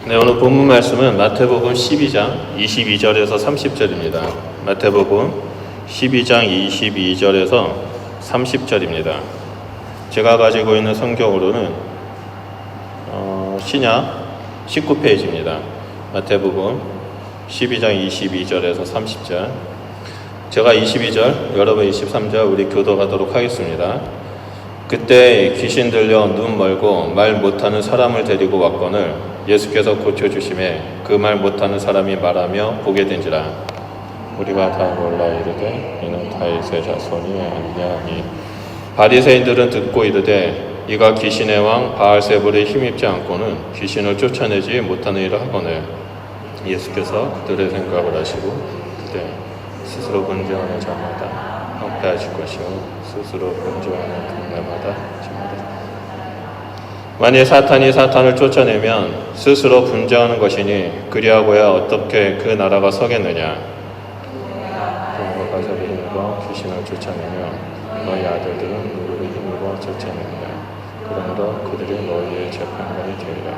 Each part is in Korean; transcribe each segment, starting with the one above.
네, 오늘 본문 말씀은 마태복음 12장 22절에서 30절입니다. 마태복음 12장 22절에서 30절입니다. 제가 가지고 있는 성경으로는 신약 19페이지입니다. 마태복음 12장 22절에서 30절. 제가 22절, 여러분 23절 우리 교도하도록 하겠습니다. 그때 귀신 들려 눈 멀고 말 못하는 사람을 데리고 왔거늘 예수께서 고쳐주심에 그 말 못하는 사람이 말하며 보게 된지라. 우리가 다 몰라 이르되 이는 다윗의 자손이 아니냐 하니 바리새인들은 듣고 이르되 이가 귀신의 왕 바알세불에 힘입지 않고는 귀신을 쫓아내지 못하는 일을 하거늘 예수께서 그들의 생각을 하시고 그때 스스로 분쟁하는 자마다 황폐하실 것이요 스스로 분쟁하는 동네마다 지마다. 만일 사탄이 사탄을 쫓아내면 스스로 분쟁하는 것이니 그리하고야 어떻게 그 나라가 서겠느냐. 그러므로 가서 힘입어 귀신을 쫓아내며 너희 아들들은 누구를 힘입어 쫓아내느냐. 그러므로 그들이 너희의 재판관이 되리라.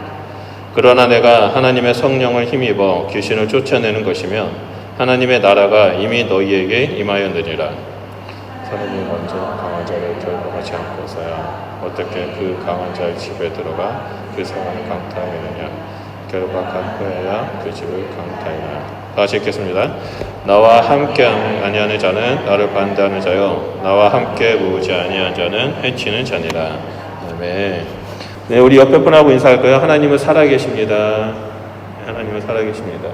그러나 내가 하나님의 성령을 힘입어 귀신을 쫓아내는 것이면 하나님의 나라가 이미 너희에게 임하였느니라. 사람이 먼저 강한 자를 결박하지 않고서야 어떻게 그 강한 자의 집에 들어가 그 사람을 강타하느냐. 결박한 후에야 그 집을 강타하느냐. 다시 읽겠습니다. 나와 함께 아니하는 자는 나를 반대하는 자요 나와 함께 모으지 아니하는 자는 해치는 자니라. 아멘. 네, 우리 옆에 분하고 인사할 거예요. 하나님은 살아계십니다. 하나님은 살아계십니다.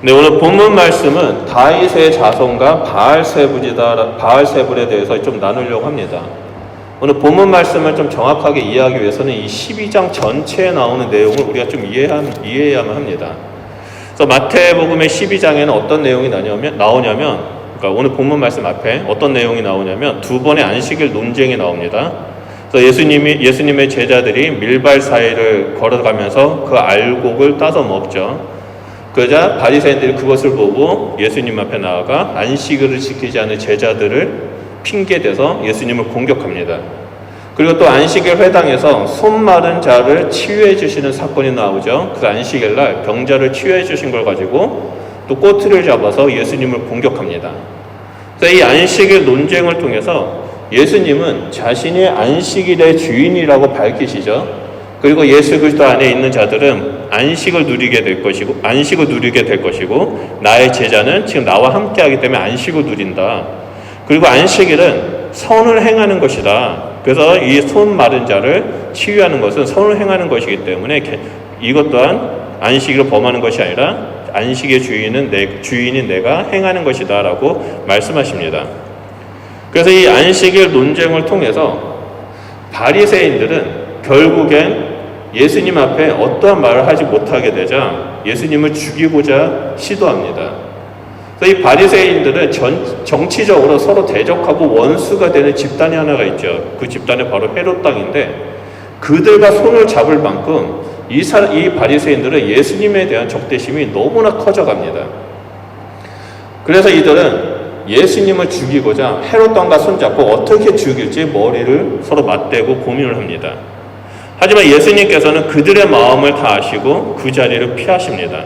네, 오늘 본문 말씀은 다윗의 자손과 바알세불에 대해서 좀 나누려고 합니다. 오늘 본문 말씀을 좀 정확하게 이해하기 위해서는 이 12장 전체에 나오는 내용을 우리가 좀 이해해야만 합니다. 그래서 마태복음의 12장에는 어떤 내용이 나오냐면, 그러니까 오늘 본문 말씀 앞에 어떤 내용이 나오냐면 두 번의 안식일 논쟁이 나옵니다. 그래서 예수님의 제자들이 밀발 사이를 걸어가면서 그 알곡을 따서 먹죠. 그러자 바리새인들이 그것을 보고 예수님 앞에 나아가 안식일을 지키지 않은 제자들을 핑계대서 예수님을 공격합니다. 그리고 또 안식일 회당에서 손 마른 자를 치유해 주시는 사건이 나오죠. 그 안식일 날 병자를 치유해 주신 걸 가지고 또 꼬투리를 잡아서 예수님을 공격합니다. 그래서 이 안식일 논쟁을 통해서 예수님은 자신이 안식일의 주인이라고 밝히시죠. 그리고 예수 그리스도 안에 있는 자들은 안식을 누리게 될 것이고 나의 제자는 지금 나와 함께하기 때문에 안식을 누린다. 그리고 안식일은 선을 행하는 것이다. 그래서 이 손 마른 자를 치유하는 것은 선을 행하는 것이기 때문에 이것 또한 안식일을 범하는 것이 아니라 안식의 주인인 내가 행하는 것이다 라고 말씀하십니다. 그래서 이 안식일 논쟁을 통해서 바리새인들은 결국엔 예수님 앞에 어떠한 말을 하지 못하게 되자 예수님을 죽이고자 시도합니다. 그래서 이 바리새인들은 정치적으로 서로 대적하고 원수가 되는 집단이 하나가 있죠. 그 집단이 바로 헤롯 당인데 그들과 손을 잡을 만큼 이 바리새인들은 예수님에 대한 적대심이 너무나 커져갑니다. 그래서 이들은 예수님을 죽이고자 헤롯 왕과 손잡고 어떻게 죽일지 머리를 서로 맞대고 고민을 합니다. 하지만 예수님께서는 그들의 마음을 다 아시고 그 자리를 피하십니다.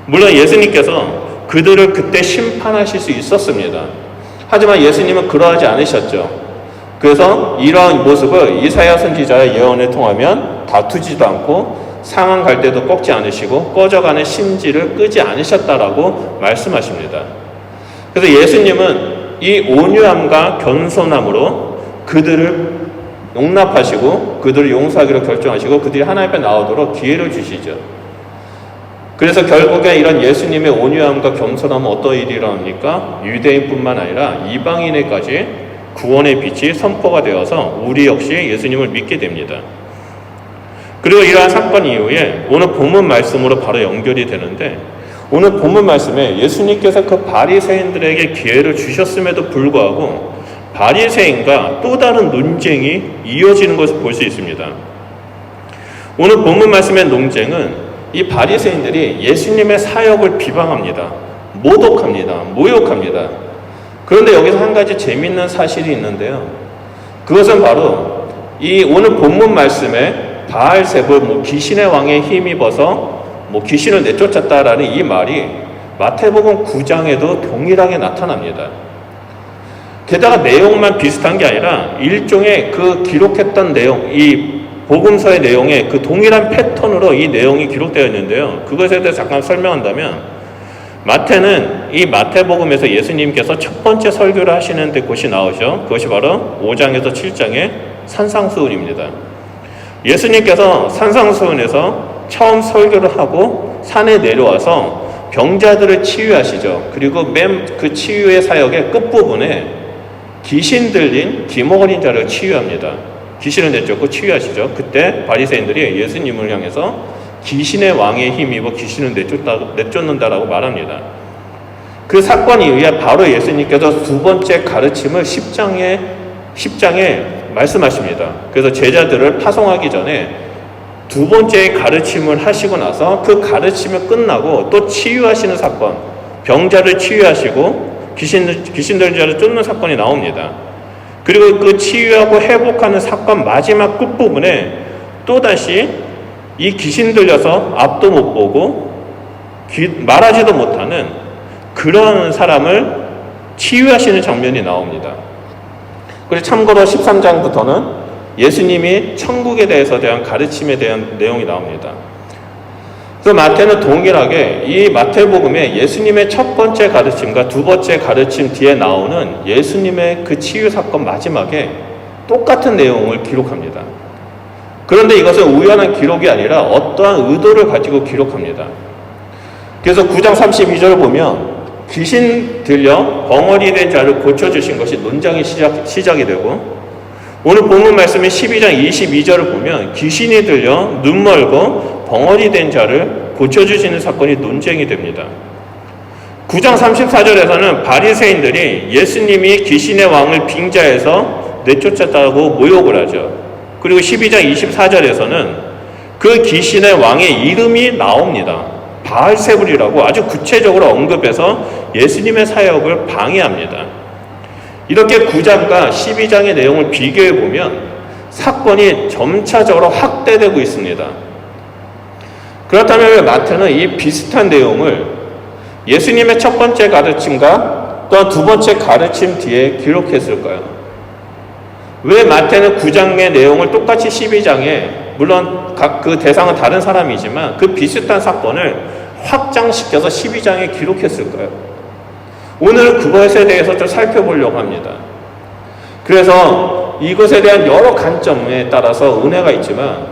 물론 예수님께서 그들을 그때 심판하실 수 있었습니다. 하지만 예수님은 그러하지 않으셨죠. 그래서 이러한 모습을 이사야 선지자의 예언을 통하면 다투지도 않고 상한 갈 때도 꺾지 않으시고 꺼져가는 심지를 끄지 않으셨다라고 말씀하십니다. 그래서 예수님은 이 온유함과 겸손함으로 그들을 용납하시고 그들을 용서하기로 결정하시고 그들이 하나님 앞에 나오도록 기회를 주시죠. 그래서 결국에 이런 예수님의 온유함과 겸손함은 어떤 일이 일어납니까? 유대인뿐만 아니라 이방인에까지 구원의 빛이 선포가 되어서 우리 역시 예수님을 믿게 됩니다. 그리고 이러한 사건 이후에 오늘 본문 말씀으로 바로 연결이 되는데 오늘 본문 말씀에 예수님께서 그 바리새인들에게 기회를 주셨음에도 불구하고 바리새인과 또 다른 논쟁이 이어지는 것을 볼 수 있습니다. 오늘 본문 말씀의 논쟁은 이 바리새인들이 예수님의 사역을 비방합니다. 모독합니다. 모욕합니다. 그런데 여기서 한 가지 재미있는 사실이 있는데요. 그것은 바로 이 오늘 본문 말씀에 바알세불 뭐 귀신의 왕에 힘입어서 뭐 귀신을 내쫓았다라는 이 말이 마태복음 9장에도 동일하게 나타납니다. 게다가 내용만 비슷한 게 아니라 일종의 그 기록했던 내용, 이 복음서의 내용에 그 동일한 패턴으로 이 내용이 기록되어 있는데요. 그것에 대해서 잠깐 설명한다면 마태는 이 마태복음에서 예수님께서 첫 번째 설교를 하시는 곳이 나오죠. 그것이 바로 5장에서 7장의 산상수훈입니다. 예수님께서 산상수훈에서 처음 설교를 하고 산에 내려와서 병자들을 치유하시죠. 그리고 맨 그 치유의 사역의 끝부분에 귀신 들린 기머거린 자를 치유합니다. 귀신을 내쫓고 치유하시죠. 그때 바리새인들이 예수님을 향해서 귀신의 왕에 힘입어 귀신을 내쫓는다라고 말합니다. 그 사건에 의해 바로 예수님께서 두 번째 가르침을 10장에 말씀하십니다. 그래서 제자들을 파송하기 전에 두 번째 가르침을 하시고 나서 그 가르침이 끝나고 또 치유하시는 사건, 병자를 치유하시고 귀신 들린 자를 쫓는 사건이 나옵니다. 그리고 그 치유하고 회복하는 사건 마지막 끝부분에 또다시 이 귀신 들려서 앞도 못 보고 말하지도 못하는 그런 사람을 치유하시는 장면이 나옵니다. 그리고 참고로 13장부터는 예수님이 천국에 대한 가르침에 대한 내용이 나옵니다. 그래서 마태는 동일하게 이 마태복음에 예수님의 첫 번째 가르침과 두 번째 가르침 뒤에 나오는 예수님의 그 치유 사건 마지막에 똑같은 내용을 기록합니다. 그런데 이것은 우연한 기록이 아니라 어떠한 의도를 가지고 기록합니다. 그래서 9장 32절을 보면 귀신 들려 벙어리 된 자를 고쳐주신 것이 논쟁이 시작이 되고, 오늘 본문 말씀인 12장 22절을 보면 귀신이 들려 눈 멀고 벙어리 된 자를 고쳐주시는 사건이 논쟁이 됩니다. 9장 34절에서는 바리새인들이 예수님이 귀신의 왕을 빙자해서 내쫓았다고 모욕을 하죠. 그리고 12장 24절에서는 그 귀신의 왕의 이름이 나옵니다. 바알세불이라고 아주 구체적으로 언급해서 예수님의 사역을 방해합니다. 이렇게 9장과 12장의 내용을 비교해 보면 사건이 점차적으로 확대되고 있습니다. 그렇다면 왜 마태는 이 비슷한 내용을 예수님의 첫 번째 가르침과 또 두 번째 가르침 뒤에 기록했을까요? 왜 마태는 9장의 내용을 똑같이 12장에, 물론 각 그 대상은 다른 사람이지만 그 비슷한 사건을 확장시켜서 12장에 기록했을까요? 오늘 그것에 대해서 좀 살펴보려고 합니다. 그래서 이것에 대한 여러 관점에 따라서 은혜가 있지만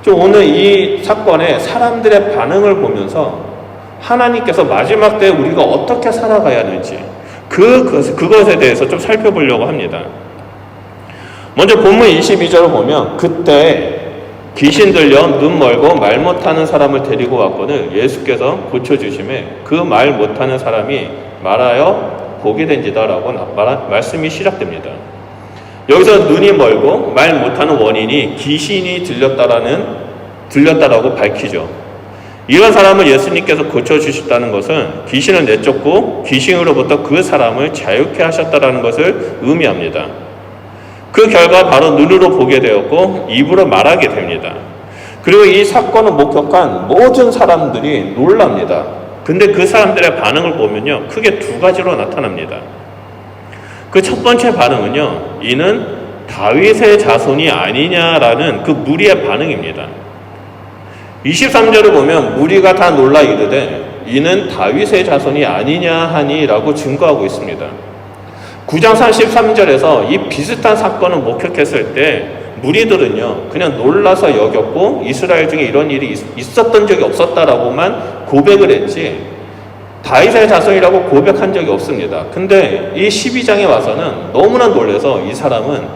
좀 오늘 이 사건의 사람들의 반응을 보면서 하나님께서 마지막 때에 우리가 어떻게 살아가야 하는지 그것에 대해서 좀 살펴보려고 합니다. 먼저 본문 22절을 보면 그때 귀신 들려 눈 멀고 말 못하는 사람을 데리고 왔거늘 예수께서 고쳐주심에 그 말 못하는 사람이 말하여 보게 된지다라고 말씀이 시작됩니다. 여기서 눈이 멀고 말 못하는 원인이 귀신이 들렸다라고 밝히죠. 이런 사람을 예수님께서 고쳐주셨다는 것은 귀신을 내쫓고 귀신으로부터 그 사람을 자유케 하셨다라는 것을 의미합니다. 그 결과 바로 눈으로 보게 되었고 입으로 말하게 됩니다. 그리고 이 사건을 목격한 모든 사람들이 놀랍니다. 근데 그 사람들의 반응을 보면요, 크게 두 가지로 나타납니다. 그 첫 번째 반응은요, 이는 다윗의 자손이 아니냐라는 그 무리의 반응입니다. 23절을 보면 무리가 다 놀라 이르되 이는 다윗의 자손이 아니냐 하니라고 증거하고 있습니다. 9장 33절에서 이 비슷한 사건을 목격했을 때 무리들은요 그냥 놀라서 여겼고 이스라엘 중에 이런 일이 있었던 적이 없었다라고만 고백을 했지 다윗의 자손이라고 고백한 적이 없습니다. 근데 이 12장에 와서는 너무나 놀라서 이 사람은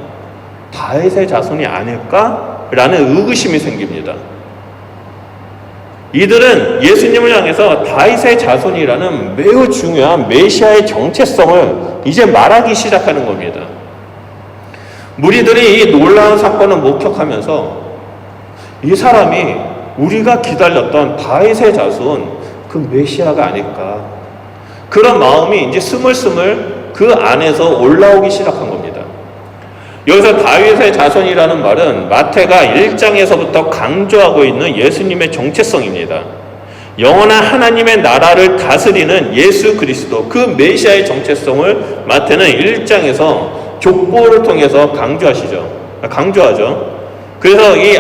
다윗의 자손이 아닐까라는 의구심이 생깁니다. 이들은 예수님을 향해서 다윗의 자손이라는 매우 중요한 메시아의 정체성을 이제 말하기 시작하는 겁니다. 무리들이 이 놀라운 사건을 목격하면서 이 사람이 우리가 기다렸던 다윗의 자손, 그 메시아가 아닐까, 그런 마음이 이제 스물스물 그 안에서 올라오기 시작한 겁니다. 여기서 다윗의 자손이라는 말은 마태가 1장에서부터 강조하고 있는 예수님의 정체성입니다. 영원한 하나님의 나라를 다스리는 예수 그리스도, 그 메시아의 정체성을 마태는 1장에서 족보를 통해서 강조하죠. 그래서 이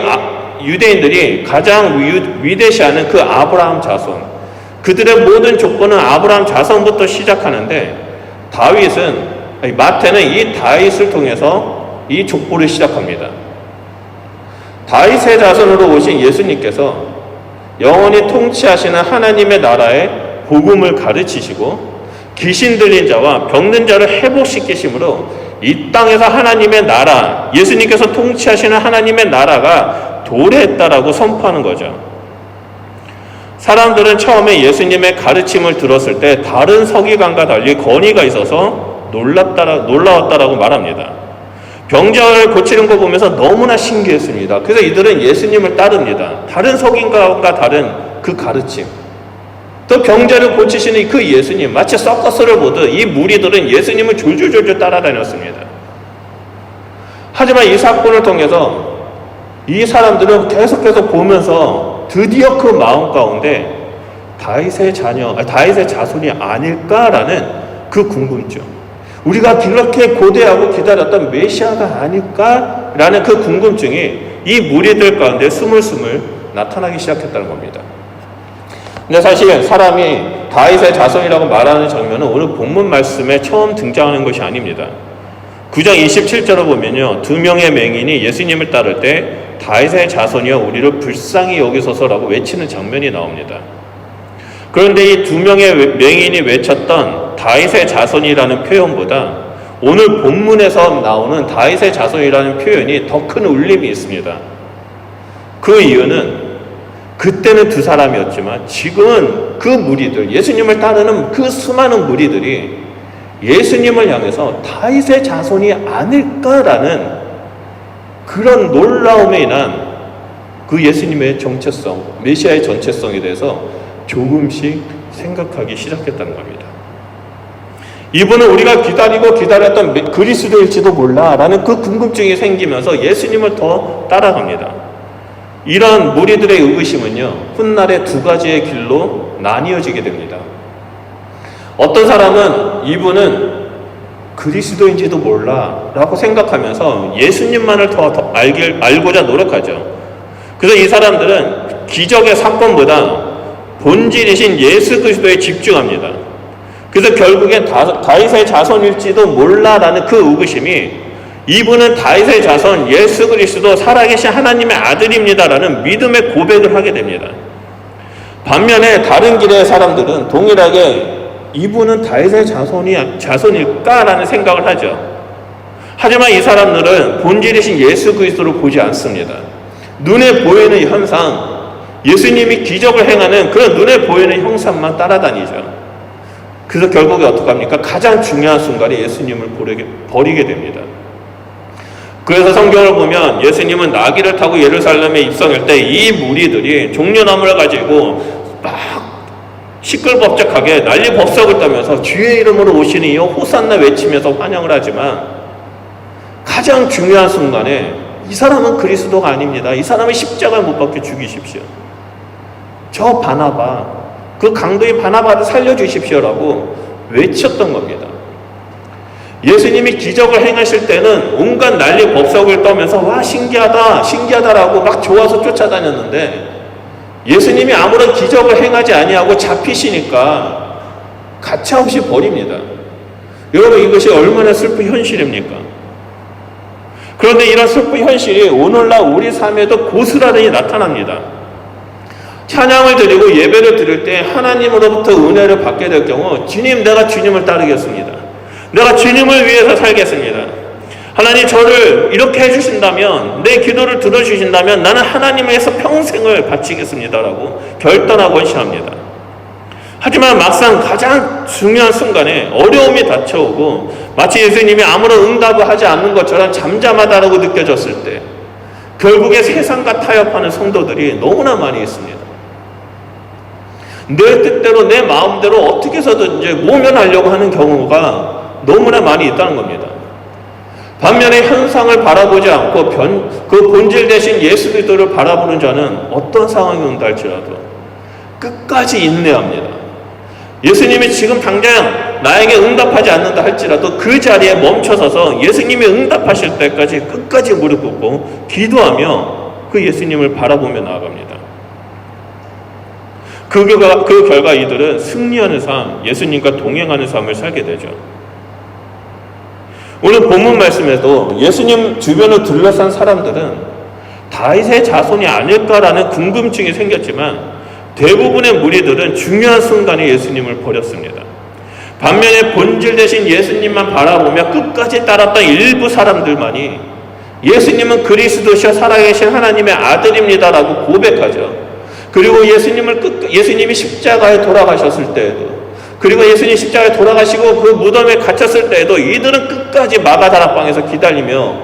유대인들이 가장 위대시하는 그 아브라함 자손, 그들의 모든 족보는 아브라함 자손부터 시작하는데 마태는 이 다윗을 통해서 이 족보를 시작합니다. 다윗의 자손으로 오신 예수님께서 영원히 통치하시는 하나님의 나라의 복음을 가르치시고 귀신 들린 자와 병든 자를 회복시키심으로 이 땅에서 하나님의 나라, 예수님께서 통치하시는 하나님의 나라가 도래했다라고 선포하는 거죠. 사람들은 처음에 예수님의 가르침을 들었을 때 다른 서기관과 달리 권위가 있어서 놀라웠다라고 말합니다. 병자를 고치는 거 보면서 너무나 신기했습니다. 그래서 이들은 예수님을 따릅니다. 다른 서기관과 다른 그 가르침, 또 병자를 고치시는 그 예수님, 마치 서커스를 보듯 이 무리들은 예수님을 졸졸졸졸 따라다녔습니다. 하지만 이 사건을 통해서 이 사람들은 계속해서 보면서 드디어 그 마음 가운데 다윗의 자손이 아닐까라는 그 궁금증, 우리가 그렇게 고대하고 기다렸던 메시아가 아닐까라는 그 궁금증이 이 무리들 가운데 스물스물 나타나기 시작했다는 겁니다. 근데 사실 사람이 다윗의 자손이라고 말하는 장면은 오늘 본문 말씀에 처음 등장하는 것이 아닙니다. 9장 27절을 보면요, 두 명의 맹인이 예수님을 따를 때 다윗의 자손이여 우리를 불쌍히 여기소서라고 외치는 장면이 나옵니다. 그런데 이 두 명의 맹인이 외쳤던 다윗의 자손이라는 표현보다 오늘 본문에서 나오는 다윗의 자손이라는 표현이 더 큰 울림이 있습니다. 그 이유는 그때는 두 사람이었지만 지금은 그 무리들, 예수님을 따르는 그 수많은 무리들이 예수님을 향해서 다윗의 자손이 아닐까라는 그런 놀라움에 인한 그 예수님의 정체성, 메시아의 정체성에 대해서 조금씩 생각하기 시작했다는 겁니다. 이분은 우리가 기다렸던 그리스도일지도 몰라라는 그 궁금증이 생기면서 예수님을 더 따라갑니다. 이런 무리들의 의구심은요, 훗날에 두 가지의 길로 나뉘어지게 됩니다. 어떤 사람은 이분은 그리스도인지도 몰라라고 생각하면서 예수님만을 더 알고자 노력하죠. 그래서 이 사람들은 기적의 사건보다 본질이신 예수 그리스도에 집중합니다. 그래서 결국엔 다윗의 자손일지도 몰라라는 그 의구심이 이분은 다윗의 자손 예수 그리스도 살아계신 하나님의 아들입니다라는 믿음의 고백을 하게 됩니다. 반면에 다른 길의 사람들은 동일하게 이분은 다윗의 자손일까라는 생각을 하죠. 하지만 이 사람들은 본질이신 예수 그리스도를 보지 않습니다. 눈에 보이는 현상, 예수님이 기적을 행하는 그런 눈에 보이는 형상만 따라다니죠. 그래서 결국에 어떡합니까? 가장 중요한 순간에 예수님을 버리게 됩니다. 그래서 성경을 보면 예수님은 나귀를 타고 예루살렘에 입성할 때 이 무리들이 종려나무를 가지고 막 시끌벅적하게 난리법석을 떠면서 주의 이름으로 오시는 이여 호산나 외치면서 환영을 하지만 가장 중요한 순간에 이 사람은 그리스도가 아닙니다. 이 사람은 십자가에 못 박혀 죽이십시오. 저 바나바, 그 강도의 바나바를 살려주십시오라고 외쳤던 겁니다. 예수님이 기적을 행하실 때는 온갖 난리 법석을 떠면서 와 신기하다라고 막 좋아서 쫓아다녔는데 예수님이 아무런 기적을 행하지 아니하고 잡히시니까 가차없이 버립니다. 여러분, 이것이 얼마나 슬픈 현실입니까? 그런데 이런 슬픈 현실이 오늘날 우리 삶에도 고스란히 나타납니다. 찬양을 드리고 예배를 드릴 때 하나님으로부터 은혜를 받게 될 경우 주님, 내가 주님을 따르겠습니다. 내가 주님을 위해서 살겠습니다. 하나님, 저를 이렇게 해주신다면, 내 기도를 들어주신다면 나는 하나님 위해서 평생을 바치겠습니다라고 결단하고 헌신합니다. 하지만 막상 가장 중요한 순간에 어려움이 닥쳐오고 마치 예수님이 아무런 응답을 하지 않는 것처럼 잠잠하다라고 느껴졌을 때 결국에 세상과 타협하는 성도들이 너무나 많이 있습니다. 내 뜻대로 내 마음대로 어떻게 해서든지 모면하려고 하는 경우가 너무나 많이 있다는 겁니다. 반면에 현상을 바라보지 않고 그 본질 대신 예수 그리스도를 바라보는 자는 어떤 상황이 온다 할지라도 끝까지 인내합니다. 예수님이 지금 당장 나에게 응답하지 않는다 할지라도 그 자리에 멈춰서서 예수님이 응답하실 때까지 끝까지 무릎 꿇고 기도하며 그 예수님을 바라보며 나아갑니다. 그 결과 이들은 승리하는 삶, 예수님과 동행하는 삶을 살게 되죠. 오늘 본문 말씀에도 예수님 주변을 둘러싼 사람들은 다윗의 자손이 아닐까라는 궁금증이 생겼지만 대부분의 무리들은 중요한 순간에 예수님을 버렸습니다. 반면에 본질 대신 예수님만 바라보며 끝까지 따랐던 일부 사람들만이 예수님은 그리스도시여 살아계신 하나님의 아들입니다라고 고백하죠. 그리고 예수님이 십자가에 돌아가셨을 때에도, 그리고 예수님 십자가에 돌아가시고 그 무덤에 갇혔을 때에도 이들은 끝까지 마가다락방에서 기다리며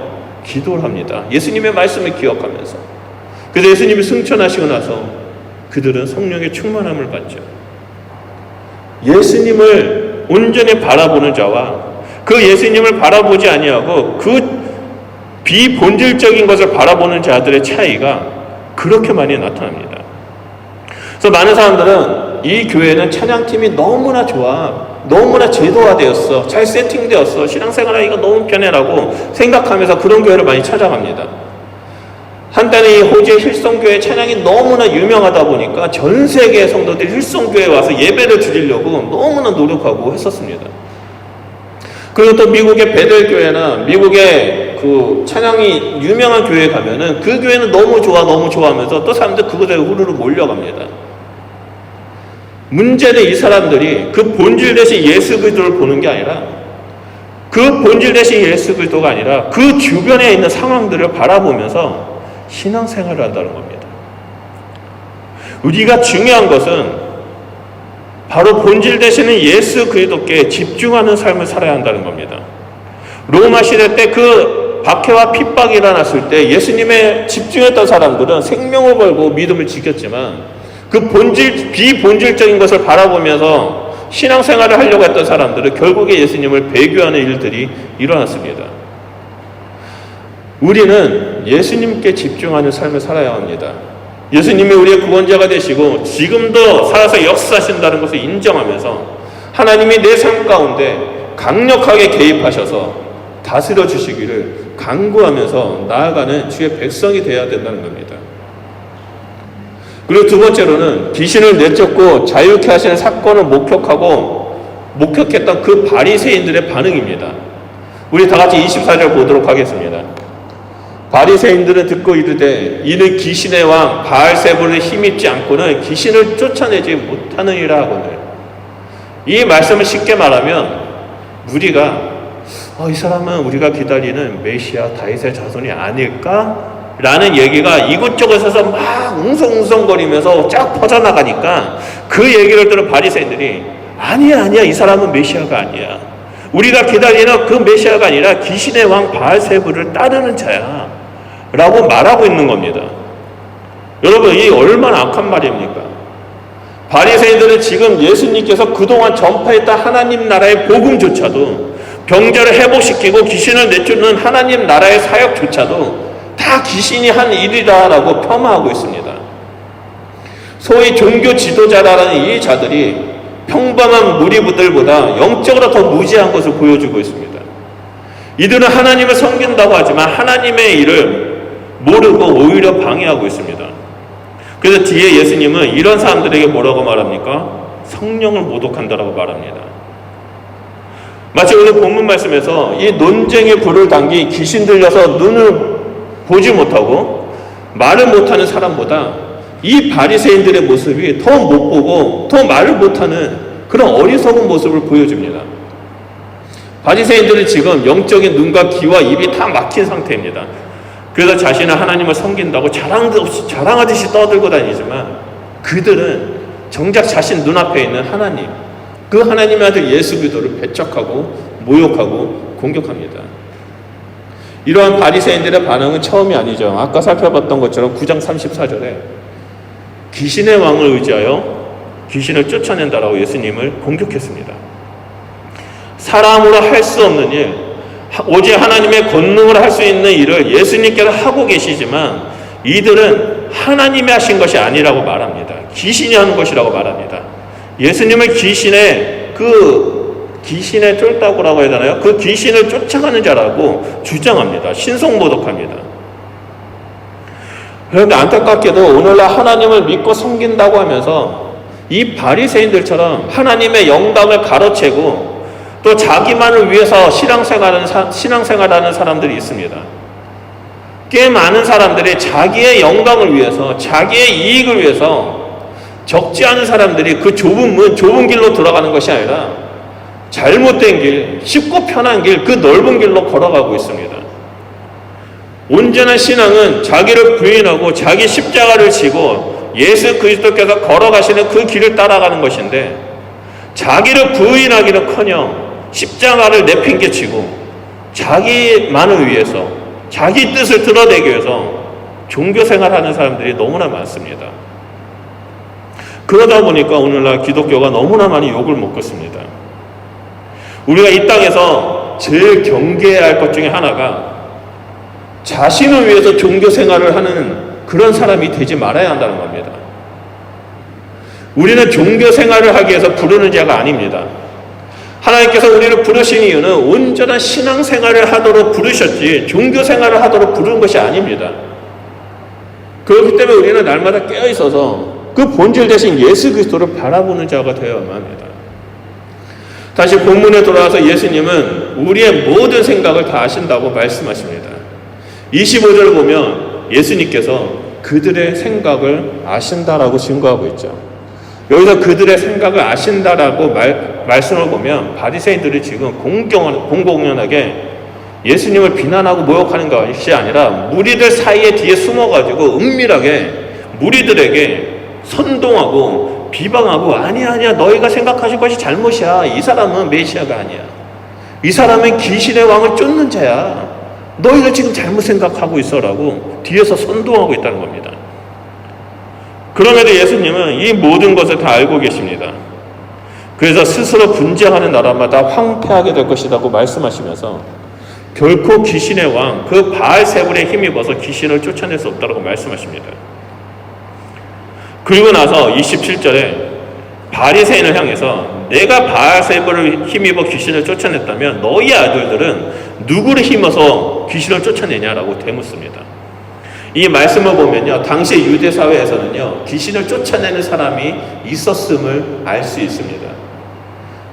기도를 합니다. 예수님의 말씀을 기억하면서. 그래서 예수님이 승천하시고 나서 그들은 성령의 충만함을 받죠. 예수님을 온전히 바라보는 자와 그 예수님을 바라보지 아니하고 그 비본질적인 것을 바라보는 자들의 차이가 그렇게 많이 나타납니다. 그래서 많은 사람들은 이 교회는 찬양팀이 너무나 좋아, 너무나 제도화되었어, 잘 세팅되었어, 신앙생활하기가 너무 편해라고 생각하면서 그런 교회를 많이 찾아갑니다. 한때는 이 호주의 힐송교회 찬양이 너무나 유명하다 보니까 전 세계의 성도들이 힐송교회에 와서 예배를 드리려고 너무나 노력하고 했었습니다. 그리고 또 미국의 베델교회나 미국의 그 찬양이 유명한 교회에 가면은 그 교회는 너무 좋아 하면서 또 사람들 그곳에 후루룩 몰려갑니다. 문제는 이 사람들이 그 본질 대신 예수 그리스도를 보는 게 아니라, 그 본질 대신 예수 그리스도가 아니라 그 주변에 있는 상황들을 바라보면서 신앙생활을 한다는 겁니다. 우리가 중요한 것은 바로 본질 되시는 예수 그리스도께 집중하는 삶을 살아야 한다는 겁니다. 로마 시대 때 그 박해와 핍박이 일어났을 때 예수님에 집중했던 사람들은 생명을 걸고 믿음을 지켰지만 그 비본질적인 것을 바라보면서 신앙생활을 하려고 했던 사람들은 결국에 예수님을 배교하는 일들이 일어났습니다. 우리는 예수님께 집중하는 삶을 살아야 합니다. 예수님이 우리의 구원자가 되시고 지금도 살아서 역사하신다는 것을 인정하면서 하나님이 내 삶 가운데 강력하게 개입하셔서 다스려 주시기를 간구하면서 나아가는 주의 백성이 되어야 된다는 겁니다. 그리고 두 번째로는 귀신을 내쫓고 자유케 하시는 사건을 목격했던 그 바리새인들의 반응입니다. 우리 다 같이 24절 보도록 하겠습니다. 바리새인들은 듣고 이르되 이는 귀신의 왕 바알세불을 힘입지 않고는 귀신을 쫓아내지 못하느니라 하거늘. 이 말씀을 쉽게 말하면 우리가 이 사람은 우리가 기다리는 메시아 다윗의 자손이 아닐까? 라는 얘기가 이곳저곳에서 막 웅성웅성거리면서 쫙 퍼져나가니까 그 얘기를 들은 바리새인들이 아니야 이 사람은 메시아가 아니야. 우리가 기다리는 그 메시아가 아니라 귀신의 왕 바알세불을 따르는 자야 라고 말하고 있는 겁니다. 여러분, 이 얼마나 악한 말입니까? 바리새인들은 지금 예수님께서 그동안 전파했던 하나님 나라의 복음조차도, 병자를 회복시키고 귀신을 내쫓는 하나님 나라의 사역조차도 다 귀신이 한 일이라고 폄하하고 있습니다. 소위 종교 지도자라는 이 자들이 평범한 무리들보다 영적으로 더 무지한 것을 보여주고 있습니다. 이들은 하나님을 섬긴다고 하지만 하나님의 일을 모르고 오히려 방해하고 있습니다. 그래서 뒤에 예수님은 이런 사람들에게 뭐라고 말합니까? 성령을 모독한다라고 말합니다. 마치 오늘 본문 말씀에서 이 논쟁의 불을 당기 귀신 들려서 눈을 보지 못하고 말을 못하는 사람보다 이 바리새인들의 모습이 더 못 보고 더 말을 못하는 그런 어리석은 모습을 보여줍니다. 바리새인들은 지금 영적인 눈과 귀와 입이 다 막힌 상태입니다. 그래서 자신은 하나님을 섬긴다고 자랑하듯이 떠들고 다니지만 그들은 정작 자신 눈앞에 있는 하나님, 그 하나님의 아들 예수 그리스도를 배척하고 모욕하고 공격합니다. 이러한 바리새인들의 반응은 처음이 아니죠. 아까 살펴봤던 것처럼 9장 34절에 귀신의 왕을 의지하여 귀신을 쫓아낸다라고 예수님을 공격했습니다. 사람으로 할 수 없는 일, 오직 하나님의 권능을 할 수 있는 일을 예수님께서 하고 계시지만 이들은 하나님이 하신 것이 아니라고 말합니다. 귀신이 하는 것이라고 말합니다. 예수님을 귀신의 쫄따구라고 해야 되나요? 그 귀신을 쫓아가는 자라고 주장합니다. 신성모독합니다. 그런데 안타깝게도 오늘날 하나님을 믿고 섬긴다고 하면서 이 바리새인들처럼 하나님의 영광을 가로채고 또 자기만을 위해서 신앙생활하는 사람들이 있습니다. 꽤 많은 사람들이 자기의 영광을 위해서, 자기의 이익을 위해서 적지 않은 사람들이 그 좁은 길로 들어가는 것이 아니라 잘못된 길, 쉽고 편한 길, 그 넓은 길로 걸어가고 있습니다. 온전한 신앙은 자기를 부인하고 자기 십자가를 지고 예수 그리스도께서 걸어가시는 그 길을 따라가는 것인데 자기를 부인하기는커녕 십자가를 내팽개치고 자기만을 위해서 자기 뜻을 드러내기 위해서 종교생활하는 사람들이 너무나 많습니다. 그러다 보니까 오늘날 기독교가 너무나 많이 욕을 먹고 있습니다. 우리가 이 땅에서 제일 경계해야 할 것 중에 하나가 자신을 위해서 종교생활을 하는 그런 사람이 되지 말아야 한다는 겁니다. 우리는 종교생활을 하기 위해서 부르는 자가 아닙니다. 하나님께서 우리를 부르신 이유는 온전한 신앙생활을 하도록 부르셨지 종교생활을 하도록 부르는 것이 아닙니다. 그렇기 때문에 우리는 날마다 깨어있어서 그 본질 대신 예수 그리스도를 바라보는 자가 되어야만 합니다. 다시 본문에 돌아와서 예수님은 우리의 모든 생각을 다 아신다고 말씀하십니다. 25절을 보면 예수님께서 그들의 생각을 아신다라고 증거하고 있죠. 여기서 그들의 생각을 아신다라고 말씀을 보면 바리새인들이 지금 공공연하게 예수님을 비난하고 모욕하는 것이 아니라 무리들 사이에 뒤에 숨어가지고 은밀하게 무리들에게 선동하고 비방하고 아니야 너희가 생각하실 것이 잘못이야. 이 사람은 메시아가 아니야. 이 사람은 귀신의 왕을 쫓는 자야. 너희들 지금 잘못 생각하고 있어라고 뒤에서 선동하고 있다는 겁니다. 그럼에도 예수님은 이 모든 것을 다 알고 계십니다. 그래서 스스로 분쟁하는 나라마다 황폐하게 될 것이라고 말씀하시면서 결코 귀신의 왕, 그 바알세불에 힘입어서 귀신을 쫓아낼 수 없다고 말씀하십니다. 그리고 나서 27절에 바리새인을 향해서 내가 바알세불을 힘입어 귀신을 쫓아냈다면 너희 아들들은 누구를 힘어서 귀신을 쫓아내냐라고 되묻습니다. 이 말씀을 보면요, 당시 유대 사회에서는요 귀신을 쫓아내는 사람이 있었음을 알 수 있습니다.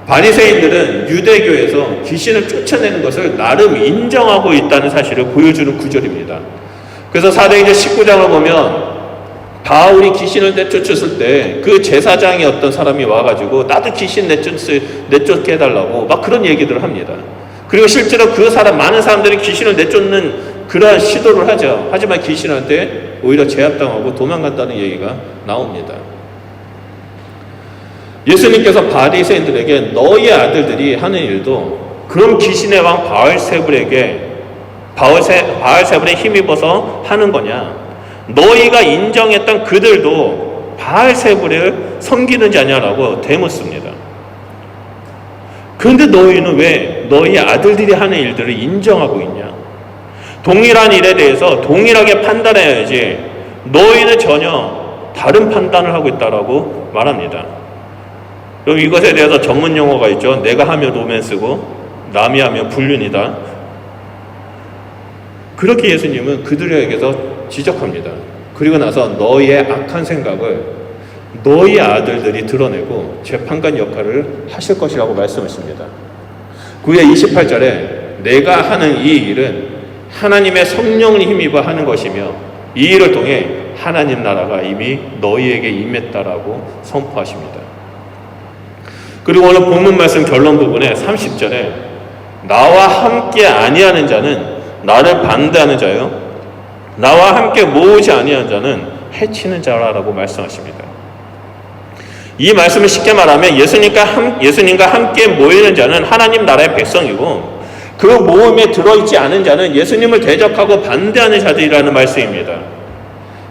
바리새인들은 유대교에서 귀신을 쫓아내는 것을 나름 인정하고 있다는 사실을 보여주는 구절입니다. 그래서 사도행전 19장을 보면 바울이 귀신을 내쫓았을 때 그 제사장이 어떤 사람이 와가지고 나도 귀신 내쫓게 해달라고 막 그런 얘기들을 합니다. 그리고 실제로 많은 사람들이 귀신을 내쫓는 그러한 시도를 하죠. 하지만 귀신한테 오히려 제압당하고 도망간다는 얘기가 나옵니다. 예수님께서 바리새인들에게 너희 아들들이 하는 일도 그럼 귀신의 왕 바알세불에 힘입어서 하는 거냐? 너희가 인정했던 그들도 바알세불을 섬기는 자냐라고 되묻습니다. 그런데 너희는 왜 너희 아들들이 하는 일들을 인정하고 있냐? 동일한 일에 대해서 동일하게 판단해야지 너희는 전혀 다른 판단을 하고 있다라고 말합니다. 그럼 이것에 대해서 전문 용어가 있죠. 내가 하면 로맨스고 남이 하면 불륜이다. 그렇게 예수님은 그들에게서 지적합니다. 그리고 나서 너희의 악한 생각을 너희 아들들이 드러내고 재판관 역할을 하실 것이라고 말씀하십니다. 9회 28절에 내가 하는 이 일은 하나님의 성령을 힘입어 하는 것이며 이 일을 통해 하나님 나라가 이미 너희에게 임했다라고 선포하십니다. 그리고 오늘 본문 말씀 결론 부분에 30절에 나와 함께 아니하는 자는 나를 반대하는 자요 나와 함께 모으지 아니하는 자는 해치는 자라고 말씀하십니다. 이 말씀을 쉽게 말하면 예수님과 함께 모이는 자는 하나님 나라의 백성이고 그 모임에 들어있지 않은 자는 예수님을 대적하고 반대하는 자들이라는 말씀입니다.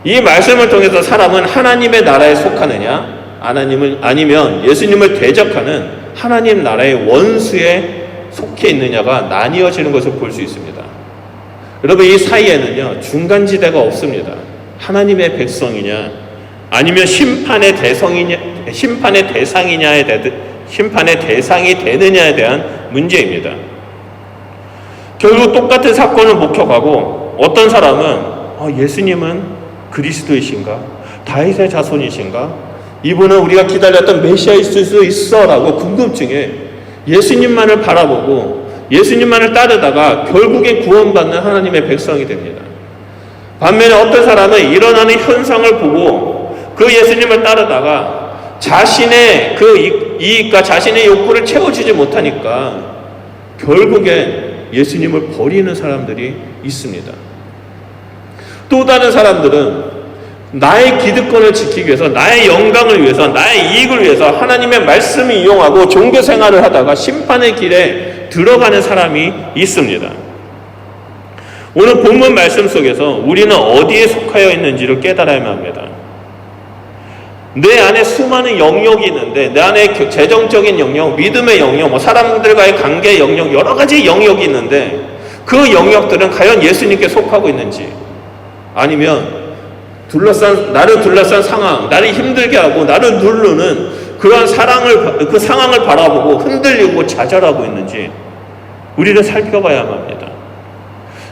이 말씀을 통해서 사람은 하나님의 나라에 속하느냐 아니면 예수님을 대적하는 하나님 나라의 원수에 속해 있느냐가 나뉘어지는 것을 볼 수 있습니다. 여러분, 이 사이에는요, 중간지대가 없습니다. 하나님의 백성이냐, 아니면 심판의 대상이 되느냐에 대한 문제입니다. 결국 똑같은 사건을 목격하고 어떤 사람은 예수님은 그리스도이신가? 다윗의 자손이신가? 이분은 우리가 기다렸던 메시아일 수 있어 라고 궁금증에 예수님만을 바라보고 예수님만을 따르다가 결국에 구원받는 하나님의 백성이 됩니다. 반면에 어떤 사람은 일어나는 현상을 보고 그 예수님을 따르다가 자신의 그 이익과 자신의 욕구를 채워주지 못하니까 결국엔 예수님을 버리는 사람들이 있습니다. 또 다른 사람들은 나의 기득권을 지키기 위해서, 나의 영광을 위해서, 나의 이익을 위해서 하나님의 말씀을 이용하고 종교 생활을 하다가 심판의 길에 들어가는 사람이 있습니다. 오늘 본문 말씀 속에서 우리는 어디에 속하여 있는지를 깨달아야만 합니다. 내 안에 수많은 영역이 있는데, 내 안에 재정적인 영역, 믿음의 영역, 사람들과의 관계의 영역, 여러 가지 영역이 있는데 그 영역들은 과연 예수님께 속하고 있는지, 아니면 나를 둘러싼 상황, 나를 힘들게 하고 나를 누르는 그러한 그 상황을 바라보고 흔들리고 좌절하고 있는지 우리는 살펴봐야만 합니다.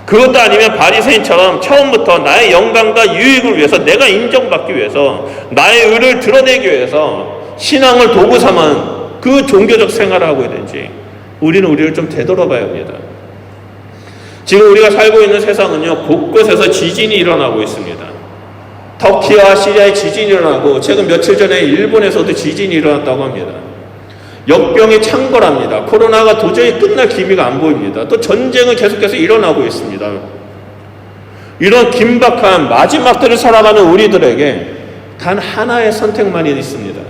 그것도 아니면 바리새인처럼 처음부터 나의 영광과 유익을 위해서, 내가 인정받기 위해서, 나의 의를 드러내기 위해서 신앙을 도구 삼은 그 종교적 생활을 하고 있는지 우리를 좀 되돌아봐야 합니다. 지금 우리가 살고 있는 세상은요, 곳곳에서 지진이 일어나고 있습니다. 터키와 시리아에 지진이 일어나고 최근 며칠 전에 일본에서도 지진이 일어났다고 합니다. 역병이 창궐합니다. 코로나가 도저히 끝날 기미가 안 보입니다. 또 전쟁은 계속해서 일어나고 있습니다. 이런 긴박한 마지막들을 살아가는 우리들에게 단 하나의 선택만이 있습니다.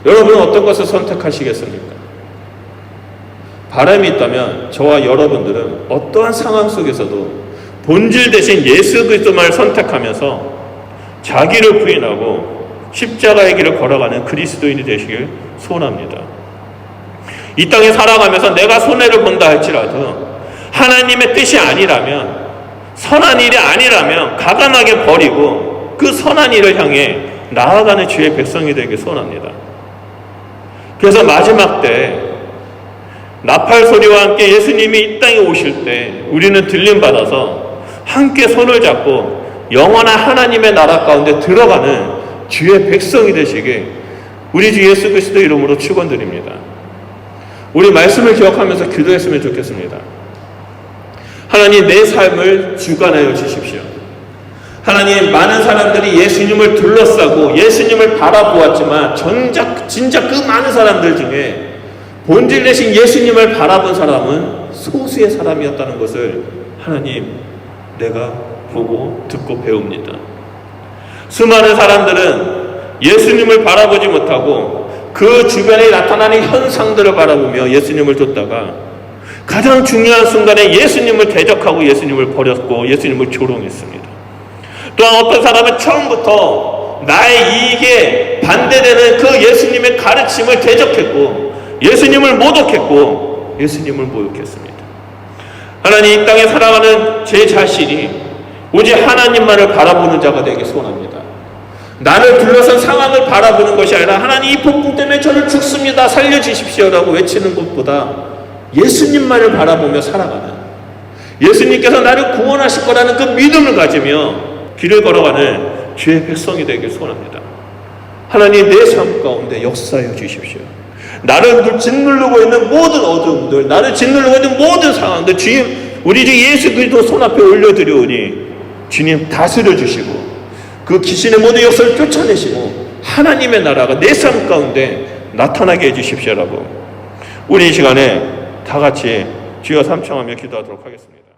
여러분은 어떤 것을 선택하시겠습니까? 바람이 있다면 저와 여러분들은 어떠한 상황 속에서도 본질 대신 예수 그리스도만을 선택하면서 자기를 부인하고 십자가의 길을 걸어가는 그리스도인이 되시길 소원합니다. 이 땅에 살아가면서 내가 손해를 본다 할지라도 하나님의 뜻이 아니라면, 선한 일이 아니라면 가감하게 버리고 그 선한 일을 향해 나아가는 주의 백성이 되길 소원합니다. 그래서 마지막 때 나팔 소리와 함께 예수님이 이 땅에 오실 때 우리는 들림받아서 함께 손을 잡고 영원한 하나님의 나라 가운데 들어가는 주의 백성이 되시게 우리 주 예수 그리스도 이름으로 축원드립니다. 우리 말씀을 기억하면서 기도했으면 좋겠습니다. 하나님, 내 삶을 주관하여 주십시오. 하나님, 많은 사람들이 예수님을 둘러싸고 예수님을 바라보았지만 진짜 그 많은 사람들 중에 본질 대신 예수님을 바라본 사람은 소수의 사람이었다는 것을 하나님, 내가 보고 듣고 배웁니다. 수많은 사람들은 예수님을 바라보지 못하고 그 주변에 나타나는 현상들을 바라보며 예수님을 쫓다가 가장 중요한 순간에 예수님을 대적하고 예수님을 버렸고 예수님을 조롱했습니다. 또한 어떤 사람은 처음부터 나의 이익에 반대되는 그 예수님의 가르침을 대적했고 예수님을 모독했고 예수님을 모욕했습니다. 하나님, 이 땅에 살아가는 제 자신이 오직 하나님만을 바라보는 자가 되기 소원합니다. 나를 둘러싼 상황을 바라보는 것이 아니라 하나님, 이 폭풍 때문에 저를 죽습니다, 살려주십시오라고 외치는 것보다 예수님만을 바라보며 살아가는, 예수님께서 나를 구원하실 거라는 그 믿음을 가지며 길을 걸어가는 주의 백성이 되길 소원합니다. 하나님, 내 삶 가운데 역사해 주십시오. 나를 짓누르고 있는 모든 어둠들, 나를 짓누르고 있는 모든 상황들 주님, 우리 주 예수 그리스도 손앞에 올려드리오니 주님 다스려 주시고 그 귀신의 모든 역사를 쫓아내시고 하나님의 나라가 내 삶 가운데 나타나게 해주십시오라고 우리 이 시간에 다 같이 주여 삼청하며 기도하도록 하겠습니다.